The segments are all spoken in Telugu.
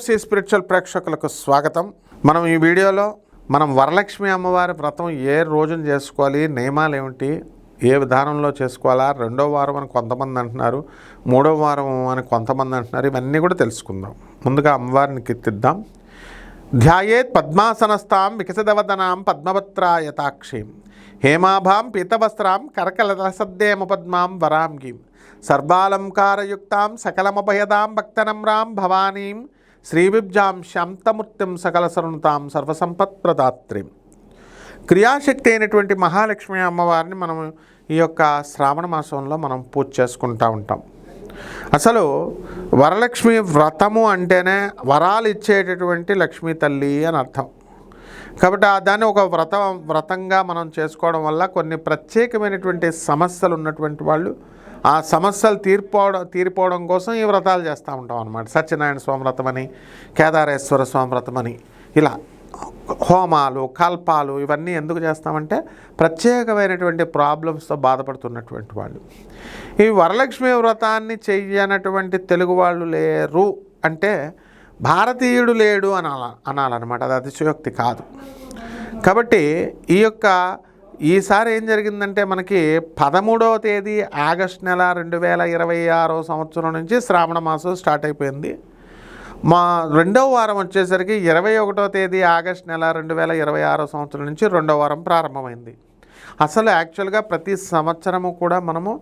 ఎన్ఎఫ్సి స్పిరిచువల్ ప్రేక్షకులకు స్వాగతం. మనం ఈ వీడియోలో వరలక్ష్మి అమ్మవారి వ్రతం ఏ రోజున చేసుకోవాలి, నియమాలు ఏమిటి, ఏ విధానంలో చేసుకోవాలా, రెండో వారం అని కొంతమంది అంటున్నారు, మూడో వారం అని కొంతమంది అంటున్నారు. ఇవన్నీ కూడా తెలుసుకుందాం. ముందుగా అమ్మవారిని కీర్తిద్దాం. ధ్యాయేత్ పద్మాసనస్థాం వికసితవదనాం పద్మపత్రాయతాక్షీం హేమాభాం పీతవస్త్రాం కరకలసద్దేమపద్మాం వరాంగీం సర్వాలంకారయుక్తాం సకలమభయదాం భక్తనమ్రాం భవానీం శ్రీవిబ్జాం శాంతమూర్తిం సకలసరుణతాం సర్వసంపత్ప్రదాత్రీం. క్రియాశక్తి అయినటువంటి మహాలక్ష్మి అమ్మవారిని మనం ఈ యొక్క శ్రావణ మాసంలో మనం పూజ చేసుకుంటూ ఉంటాం. అసలు వరలక్ష్మి వ్రతము అంటేనే వరాలు ఇచ్చేటటువంటి లక్ష్మీ తల్లి అని అర్థం. కాబట్టి దాన్ని ఒక వ్రతంగా మనం చేసుకోవడం వల్ల కొన్ని ప్రత్యేకమైనటువంటి సమస్యలు ఉన్నటువంటి వాళ్ళు ఆ సమస్యలు తీరిపోవడం కోసం ఈ వ్రతాలు చేస్తూ ఉంటాం అన్నమాట. సత్యనారాయణ స్వామి వ్రతం అని, కేదారేశ్వర స్వామి వ్రతం అని, ఇలా హోమాలు కల్పాలు ఇవన్నీ ఎందుకు చేస్తామంటే ప్రత్యేకమైనటువంటి ప్రాబ్లమ్స్తో బాధపడుతున్నటువంటి వాళ్ళు. ఈ వరలక్ష్మి వ్రతాన్ని చెయ్యనటువంటి తెలుగు వాళ్ళు లేరు అంటే భారతీయుడు లేడు అనాలన్నమాట. అది అతిశయోక్తి కాదు. కాబట్టి ఈసారి ఏం జరిగిందంటే మనకి 13వ తేదీ ఆగస్టు నెల 2026 సంవత్సరం నుంచి శ్రావణ మాసం స్టార్ట్ అయిపోయింది. మా రెండవ వారం వచ్చేసరికి 21వ తేదీ ఆగస్టు నెల 2026 సంవత్సరం నుంచి రెండవ వారం ప్రారంభమైంది. అసలు యాక్చువల్గా ప్రతి సంవత్సరము కూడా మనము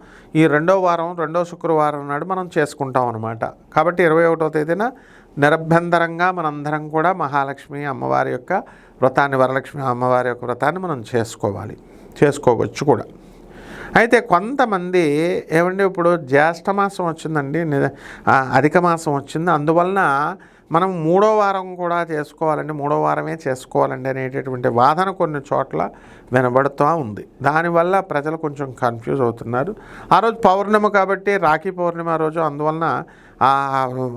ఈ రెండవ శుక్రవారం నాడు మనం చేసుకుంటాం అనమాట. కాబట్టి 21వ తేదీన నిరభ్యంతరంగా మనందరం కూడా మహాలక్ష్మి అమ్మవారి యొక్క వ్రతాన్ని, వరలక్ష్మి అమ్మవారి యొక్క వ్రతాన్ని మనం చేసుకోవచ్చు కూడా. అయితే కొంతమంది ఏమంటే ఇప్పుడు జ్యేష్ఠమాసం వచ్చిందండి, అధిక మాసం వచ్చింది, అందువలన మనం మూడో వారం కూడా చేసుకోవాలండి, మూడో వారమే చేసుకోవాలండి అనేటటువంటి వాదన కొన్ని చోట్ల వినబడుతూ ఉంది. దానివల్ల ప్రజలు కొంచెం కన్ఫ్యూజ్ అవుతున్నారు. ఆ రోజు పౌర్ణమి కాబట్టి, రాఖీ పౌర్ణమి ఆ రోజు, అందువలన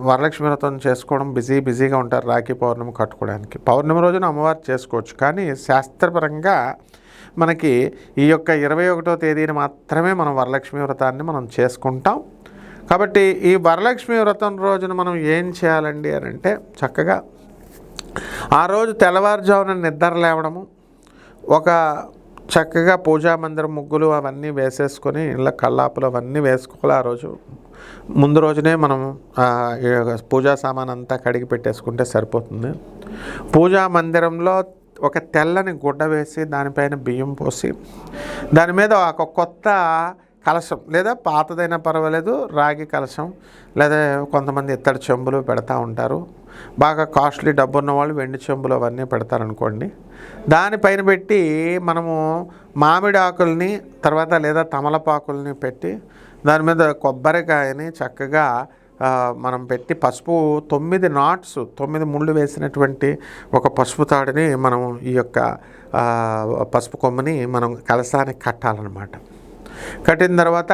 వరలక్ష్మి వ్రతం చేసుకోవడం బిజీగా ఉంటారు రాఖీ పౌర్ణమి కట్టుకోవడానికి. పౌర్ణమి రోజున అమ్మవారు చేసుకోవచ్చు, కానీ శాస్త్రపరంగా మనకి ఈ యొక్క 21వ తేదీని మాత్రమే మనం వరలక్ష్మి వ్రతాన్ని మనం చేసుకుంటాం. కాబట్టి ఈ వరలక్ష్మి వ్రతం రోజున మనం ఏం చేయాలండి అని అంటే, చక్కగా ఆ రోజు తెల్లవారుజామున నిద్ర లేవడము, ఒక చక్కగా పూజా మందిరం ముగ్గులు అవన్నీ వేసేసుకొని ఇళ్ళ కల్లాపులు అవన్నీ వేసుకోవాలి. ఆ రోజు ముందు రోజునే మనం పూజా సామాన్ అంతా కడిగి పెట్టేసుకుంటే సరిపోతుంది. పూజా మందిరంలో ఒక తెల్లని గుడ్డ వేసి దానిపైన బియ్యం పోసి దాని మీద ఒక కొత్త కలశం, లేదా పాతదైనా పర్వాలేదు, రాగి కలశం, లేదా కొంతమంది ఇత్తడి చెంబులు పెడతా ఉంటారు. బాగా కాస్ట్లీ డబ్బు ఉన్న వాళ్ళు వెండి చెంబులు అవన్నీ పెడతారనుకోండి. దానిపైన పెట్టి మనము మామిడి ఆకుల్ని తర్వాత లేదా తమలపాకుల్ని పెట్టి దాని మీద కొబ్బరికాయని చక్కగా మనం పెట్టి పసుపు 9 నాట్స్ 9 ముళ్ళు వేసినటువంటి ఒక పసుపు తాడుని మనం ఈ యొక్క పసుపు కొమ్మని మనం కలశానికి కట్టాలన్నమాట. కట్టిన తర్వాత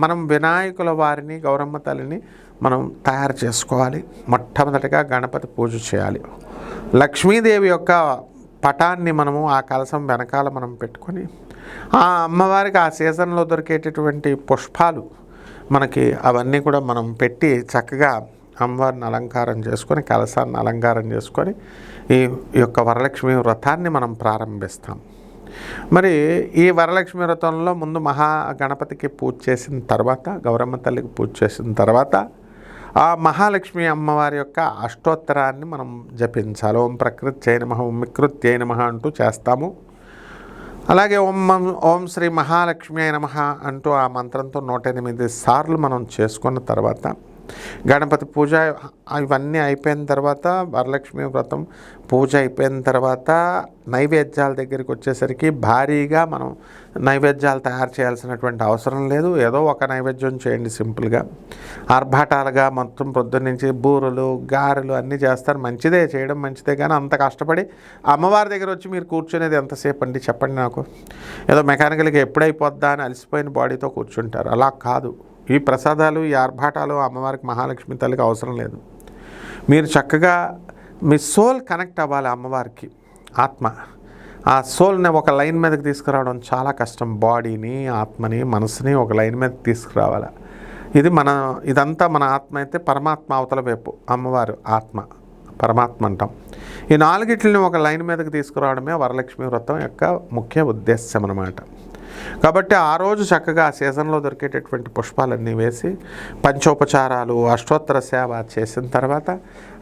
మనం వినాయకుల వారిని, గౌరమ్మ తల్లిని మనం తయారు చేసుకోవాలి. మొట్టమొదటిగా గణపతి పూజ చేయాలి. లక్ష్మీదేవి యొక్క పటాన్ని మనము ఆ కలశం వెనకాల మనం పెట్టుకొని ఆ అమ్మవారికి ఆ సీజన్లో దొరికేటటువంటి పుష్పాలు మనకి అవన్నీ కూడా మనం పెట్టి చక్కగా అమ్మవారిని అలంకారం చేసుకొని, కలశాన్ని అలంకారం చేసుకొని ఈ యొక్క వరలక్ష్మి వ్రతాన్ని మనం ప్రారంభిస్తాం. మరి ఈ వరలక్ష్మి వ్రతంలో ముందు మహాగణపతికి పూజ చేసిన తర్వాత, గౌరమ్మ తల్లికి పూజ చేసిన తర్వాత ఆ మహాలక్ష్మి అమ్మవారి యొక్క అష్టోత్తరాన్ని మనం జపించాలి. ఓం ప్రకృత్యై నమః, ఓం వికృత్యై నమః అంటూ చేస్తాము. అలాగే ఓం శ్రీ మహాలక్ష్మి నమః అంటూ ఆ మంత్రంతో 108 సార్లు మనం చేసుకున్న తర్వాత గణపతి పూజ ఇవన్నీ అయిపోయిన తర్వాత, వరలక్ష్మి వ్రతం పూజ అయిపోయిన తర్వాత నైవేద్యాల దగ్గరికి వచ్చేసరికి భారీగా మనం నైవేద్యాలు తయారు చేయాల్సినటువంటి అవసరం లేదు. ఏదో ఒక నైవేద్యం చేయండి సింపుల్గా. ఆర్భాటాలుగా మొత్తం పొద్దున్నుంచి బూరెలు గారెలు అన్నీ చేస్తారు. మంచిదే, చేయడం మంచిదే, కానీ అంత కష్టపడి అమ్మవారి దగ్గర వచ్చి మీరు కూర్చునేది ఎంతసేపు అండి చెప్పండి నాకు? ఏదో మెకానికల్గా ఎప్పుడైపోద్దా అని అలసిపోయిన బాడీతో కూర్చుంటారు. అలా కాదు. ఈ ప్రసాదాలు, ఈ ఆర్భాటాలు అమ్మవారికి, మహాలక్ష్మి తల్లికి అవసరం లేదు. మీరు చక్కగా మీ సోల్ కనెక్ట్ అవ్వాలి అమ్మవారికి. ఆత్మ, ఆ సోల్ని ఒక లైన్ మీదకి తీసుకురావడం చాలా కష్టం. బాడీని, ఆత్మని, మనసుని ఒక లైన్ మీదకి తీసుకురావాలి. ఇదంతా మన ఆత్మ అయితే, పరమాత్మ అవతల వైపు అమ్మవారు ఆత్మ. పరమాత్మ అంటాం. ఈ నాలుగిట్లని ఒక లైన్ మీదకి తీసుకురావడమే వరలక్ష్మి వ్రతం యొక్క ముఖ్య ఉద్దేశ్యం అన్నమాట. కాబట్టి ఆ రోజు చక్కగా ఆ సీజన్లో దొరికేటటువంటి పుష్పాలన్నీ వేసి పంచోపచారాలు అష్టోత్తర సేవ చేసిన తర్వాత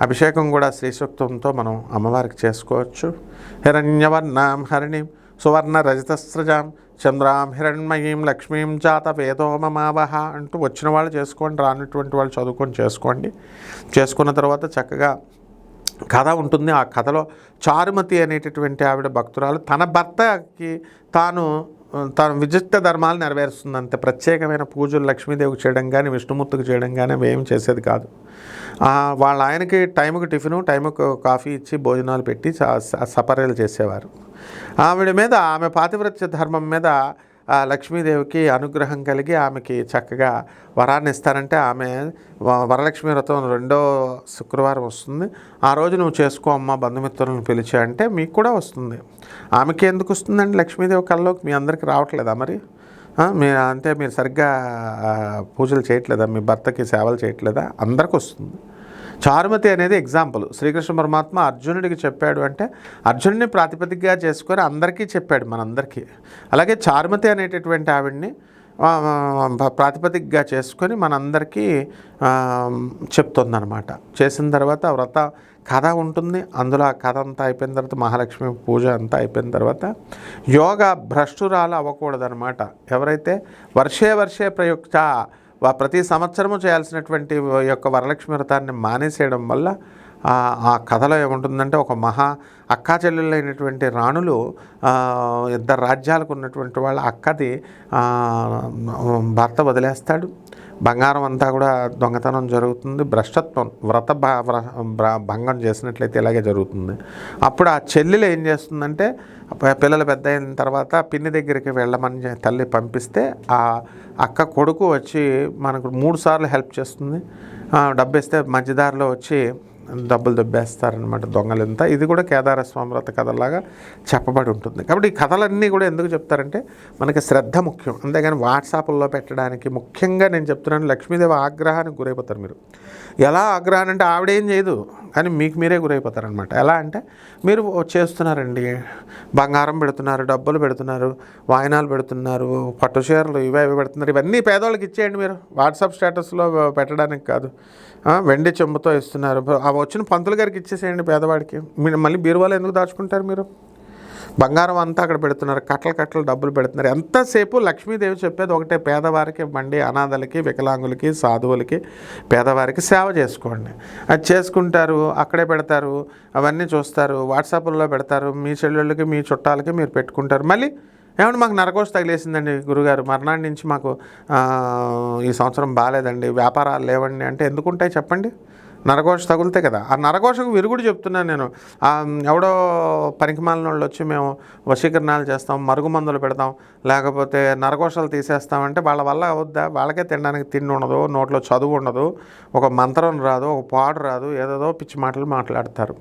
అభిషేకం కూడా శ్రీ సూక్తంతో మనం అమ్మవారికి చేసుకోవచ్చు. హిరణ్యవర్ణాం హరిణీం సువర్ణ రజతస్రజాం చంద్రాం హిరణ్మయీం లక్ష్మీం జాత వేదోమమావహ అంటూ వచ్చిన వాళ్ళు చేసుకోండి, రానటువంటి వాళ్ళు చదువుకొని చేసుకోండి. చేసుకున్న తర్వాత చక్కగా కథ ఉంటుంది. ఆ కథలో చారుమతి అనేటటువంటి ఆవిడ భక్తురాలు తన భర్తకి తాను విశిష్ట ధర్మాలు నెరవేరుస్తుంది. అంతే, ప్రత్యేకమైన పూజలు లక్ష్మీదేవికి చేయడం కానీ విష్ణుమూర్తికి చేయడం కానీ ఏం చేసేది కాదు. వాళ్ళ ఆయనకి టైంకి టిఫిను టైంకి కాఫీ ఇచ్చి భోజనాలు పెట్టి సపర్యలు చేసేవారు. ఆవిడ మీద ఆమె పాతివ్రత్య ధర్మం మీద లక్ష్మీదేవికి అనుగ్రహం కలిగి ఆమెకి చక్కగా వరాన్ని ఇస్తారంటే ఆమె వరలక్ష్మి వ్రతం 2వ శుక్రవారం వస్తుంది. ఆ రోజు నువ్వు చేసుకో అమ్మ బంధుమిత్రులను పిలిచి అంటే మీకు కూడా వస్తుంది. ఆమెకి ఎందుకు వస్తుందండి లక్ష్మీదేవి కల్లోకి? మీ అందరికీ రావట్లేదా మరి? మీరు సరిగ్గా పూజలు చేయట్లేదా? మీ భర్తకి సేవలు చేయట్లేదా? అందరికి వస్తుంది. చారుమతి అనేది ఎగ్జాంపుల్. శ్రీకృష్ణ పరమాత్మ అర్జునుడికి చెప్పాడు అంటే అర్జునుడిని ప్రాతిపదికగా చేసుకొని అందరికీ చెప్పాడు, మనందరికీ. అలాగే చారుమతి అనేటటువంటి ఆవిడ్ని ప్రాతిపదికగా చేసుకొని మనందరికీ చెప్తుందన్నమాట. చేసిన తర్వాత వ్రత కథ ఉంటుంది. అందులో ఆ కథ అంతా అయిపోయిన తర్వాత మహాలక్ష్మి పూజ అంతా అయిపోయిన తర్వాత యోగా భ్రష్టురాలు అవ్వకూడదనమాట. ఎవరైతే వర్షే ప్రయుక్త ప్రతి సంవత్సరము చేయాల్సినటువంటి యొక్క వరలక్ష్మి వ్రతాన్ని మానేసేయడం వల్ల ఆ కథలో ఏముంటుందంటే ఒక మహా అక్కా చెల్లెళ్ళైనటువంటి రాణులు 2 రాజ్యాలకు ఉన్నటువంటి వాళ్ళ అక్కది భర్త వదిలేస్తాడు. బంగారం అంతా కూడా దొంగతనం జరుగుతుంది. భ్రష్టత్వం వ్రత భంగం చేసినట్లయితే ఇలాగే జరుగుతుంది. అప్పుడు ఆ చెల్లెలు ఏం చేస్తుందంటే పిల్లలు పెద్ద అయిన తర్వాత పిన్ని దగ్గరికి వెళ్ళమని తల్లి పంపిస్తే ఆ అక్క కొడుకు వచ్చి మనకు 3 సార్లు హెల్ప్ చేస్తుంది. డబ్బేస్తే మధ్యదారిలో వచ్చి డబ్బులు దొబ్బేస్తారనమాట దొంగలంతా. ఇది కూడా కేదారస్వామి వ్రత కథలాగా చెప్పబడి ఉంటుంది. కాబట్టి ఈ కథలన్నీ కూడా ఎందుకు చెప్తారంటే మనకి శ్రద్ధ ముఖ్యం. అంతేగాని వాట్సాప్లో పెట్టడానికి ముఖ్యంగా నేను చెప్తున్నాను, లక్ష్మీదేవి ఆగ్రహానికి గురైపోతారు మీరు. ఎలా ఆగ్రహం అంటే ఆవిడేం చేయదు, కానీ మీకు మీరే గురైపోతారనమాట. ఎలా అంటే మీరు చేస్తున్నారండి, బంగారం పెడుతున్నారు, డబ్బులు పెడుతున్నారు, వాయినాలు పెడుతున్నారు, పట్టు చీరలు ఇవి పెడుతున్నారు, ఇవన్నీ పేదవాళ్ళకి ఇచ్చేయండి. మీరు వాట్సాప్ స్టేటస్లో పెట్టడానికి కాదు, వెండి చెంబుతో ఇస్తున్నారు, అవి వచ్చిన పంతులు గారికి ఇచ్చేసేయండి పేదవాడికి. మీరు మళ్ళీ బీరువాలో ఎందుకు దాచుకుంటారు? మీరు బంగారం అంతా అక్కడ పెడుతున్నారు, కట్టలు డబ్బులు పెడుతున్నారు. ఎంతసేపు లక్ష్మీదేవి చెప్పేది ఒకటే, పేదవారికి మండి, అనాథలకి, వికలాంగులకి, సాధువులకి, పేదవారికి సేవ చేసుకోండి. అది చేసుకుంటారు, అక్కడే పెడతారు, అవన్నీ చూస్తారు, వాట్సాప్లో పెడతారు, మీ చెల్లెళ్ళకి మీ చుట్టాలకి మీరు పెట్టుకుంటారు. మళ్ళీ ఏమంటే మాకు నరకోశ తగిలేసిందండి గురుగారు, మర్నాడు నుంచి మాకు ఈ సంవత్సరం బాగాలేదండి, వ్యాపారాలు లేవండి అంటే ఎందుకుంటాయి చెప్పండి? నరకోశ తగులుతాయి కదా. ఆ నరకోశకు విరుగుడు చెప్తున్నాను నేను. ఎవడో పనికిమాలిన వాళ్ళు వచ్చి మేము వశీకరణాలు చేస్తాం, మరుగుమందులు పెడతాం, లేకపోతే నరకోశాలు తీసేస్తామంటే వాళ్ళ వల్ల అవుద్దా? వాళ్ళకే తినడానికి తిండి ఉండదు, నోట్లో చదువు ఉండదు, ఒక మంత్రం రాదు, ఒక పాడు రాదు, ఏదేదో పిచ్చి మాటలు మాట్లాడతారు.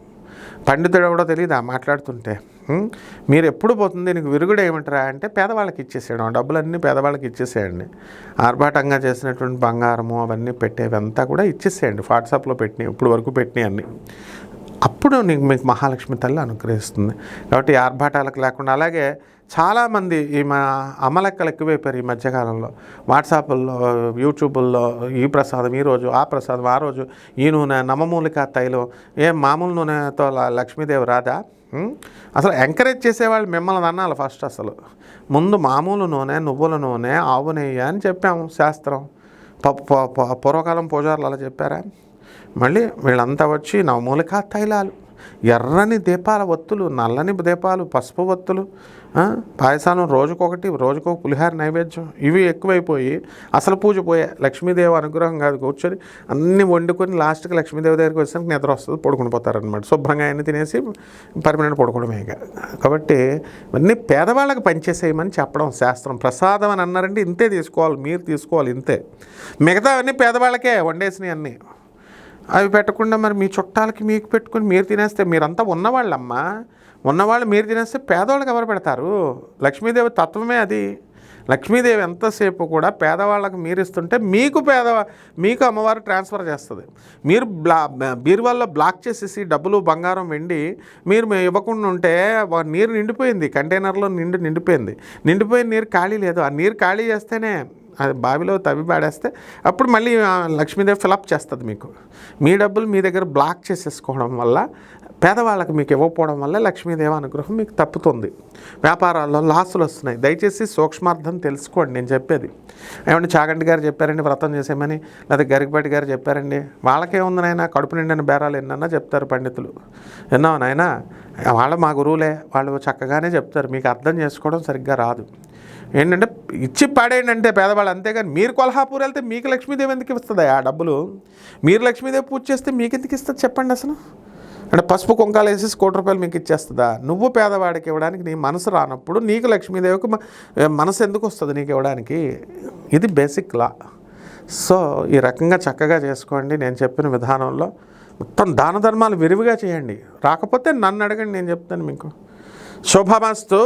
పండితుడు ఎవడో తెలియదా మాట్లాడుతుంటే? మీరు ఎప్పుడు పోతుంది నీకు విరుగుడు ఏమిటరా అంటే పేదవాళ్ళకి ఇచ్చేసేయడం, డబ్బులన్నీ పేదవాళ్ళకి ఇచ్చేసేయండి. ఆర్భాటంగా చేసినటువంటి బంగారము అవన్నీ పెట్టేవంతా కూడా ఇచ్చేసేయండి. వాట్సాప్లో పెట్టినాయి, ఇప్పుడు వరకు పెట్టినాయి అన్నీ. అప్పుడు మీకు మహాలక్ష్మి తల్లి అనుగ్రహిస్తుంది. కాబట్టి ఆర్భాటాలకు లేకుండా. అలాగే చాలామంది ఈ అమలెక్కలు ఎక్కువైపోయారు ఈ మధ్యకాలంలో. వాట్సాప్ల్లో, యూట్యూబుల్లో ఈ ప్రసాదం ఈరోజు, ఆ ప్రసాదం ఆ రోజు, ఈ నూనె, నవమూలికా తైలం, మామూలు నూనెతో లక్ష్మీదేవి రాదా? అసలు ఎంకరేజ్ చేసేవాళ్ళు మిమ్మల్ని అన్నాలి ఫస్ట్. అసలు ముందు మామూలు నూనె, నువ్వుల నూనె, ఆవు నెయ్యి అని చెప్పాము శాస్త్రం. పూర్వకాలం పూజారులు అలా చెప్పారా? మళ్ళీ వీళ్ళంతా వచ్చి నవమూలికా తైలాలు, ఎర్రని దీపాల ఒత్తులు, నల్లని దీపాలు, పసుపు ఒత్తులు, పాయసానం రోజుకొకటి, రోజుకొక పులిహార నైవేద్యం, ఇవి ఎక్కువైపోయి అసలు పూజ పోయే. లక్ష్మీదేవి అనుగ్రహం కాదు. కూర్చొని అన్నీ వండుకొని లాస్ట్కి లక్ష్మీదేవి దగ్గరికి వచ్చేసరికి నిద్ర వస్తుంది, పడుకుని పోతారనమాట. శుభ్రంగా అన్నీ తినేసి పర్మనెంట్ పడుకోవడమే. కాబట్టి ఇవన్నీ పేదవాళ్ళకి పనిచేసేయమని చెప్పడం శాస్త్రం. ప్రసాదం అని అన్నారంటే ఇంతే తీసుకోవాలి, మీరు తీసుకోవాలి ఇంతే. మిగతా అవన్నీ పేదవాళ్ళకే వండేసినవి అన్నీ. అవి పెట్టకుండా మరి మీ చుట్టాలకి మీకు పెట్టుకుని మీరు తినేస్తే, మీరంతా ఉన్నవాళ్ళమ్మా, ఉన్నవాళ్ళు మీరు తినేస్తే పేదవాళ్ళకి ఎవరు పెడతారు? లక్ష్మీదేవి తత్వమే అది. లక్ష్మీదేవి ఎంతసేపు కూడా పేదవాళ్ళకి మీరు ఇస్తుంటే మీకు అమ్మవారు ట్రాన్స్ఫర్ చేస్తుంది. మీరు బీరువాల్లో బ్లాక్ చేసేసి డబ్బులు బంగారం వెండి మీరు ఇవ్వకుండా ఉంటే నీరు నిండిపోయింది, కంటైనర్లో నిండిపోయిన నీరు ఖాళీ లేదు. ఆ నీరు ఖాళీ చేస్తేనే అది బావిలో తవ్వి పాడేస్తే అప్పుడు మళ్ళీ లక్ష్మీదేవి ఫిలప్ చేస్తుంది. మీకు మీ డబ్బులు మీ దగ్గర బ్లాక్ చేసేసుకోవడం వల్ల, పేదవాళ్ళకి మీకు ఇవ్వకపోవడం వల్ల లక్ష్మీదేవి అనుగ్రహం మీకు తప్పుతుంది. వ్యాపారాల్లో లాసులు వస్తున్నాయి. దయచేసి సూక్ష్మార్థం తెలుసుకోండి. నేను చెప్పేది ఏమంటే చాగంటి గారు చెప్పారండి వ్రతం చేసేమని, లేదా గరికపాటి గారు చెప్పారండి, వాళ్ళకేముంది నాయన, కడుపు నిండిన బేరాలు ఎన్నన్నా చెప్తారు పండితులు. విన్నావు నాయన, వాళ్ళు మా గురువులే, వాళ్ళు చక్కగానే చెప్తారు. మీకు అర్థం చేసుకోవడం సరిగ్గా రాదు. ఏంటంటే ఇచ్చి పాడేయండి అంటే పేదవాళ్ళు, అంతేగాని మీరు కొల్హాపూర్ వెళ్తే మీకు లక్ష్మీదేవి ఎందుకు ఇస్తుంది ఆ డబ్బులు? మీరు లక్ష్మీదేవి పూజ చేస్తే మీకు ఎందుకు ఇస్తుంది చెప్పండి అసలు? అంటే పసుపు కుంకాలు వేసి ₹1,00,00,000 మీకు ఇచ్చేస్తుందా? నువ్వు పేదవాడికి ఇవ్వడానికి నీ మనసు రానప్పుడు నీకు లక్ష్మీదేవికి మనసు ఎందుకు వస్తుంది నీకు ఇవ్వడానికి? ఇది బేసిక్ లా. సో ఈ రకంగా చక్కగా చేసుకోండి. నేను చెప్పిన విధానంలో మొత్తం దాన ధర్మాలు విరివిగా చేయండి. రాకపోతే నన్ను అడగండి, నేను చెప్తాను మీకు. శుభమస్తు.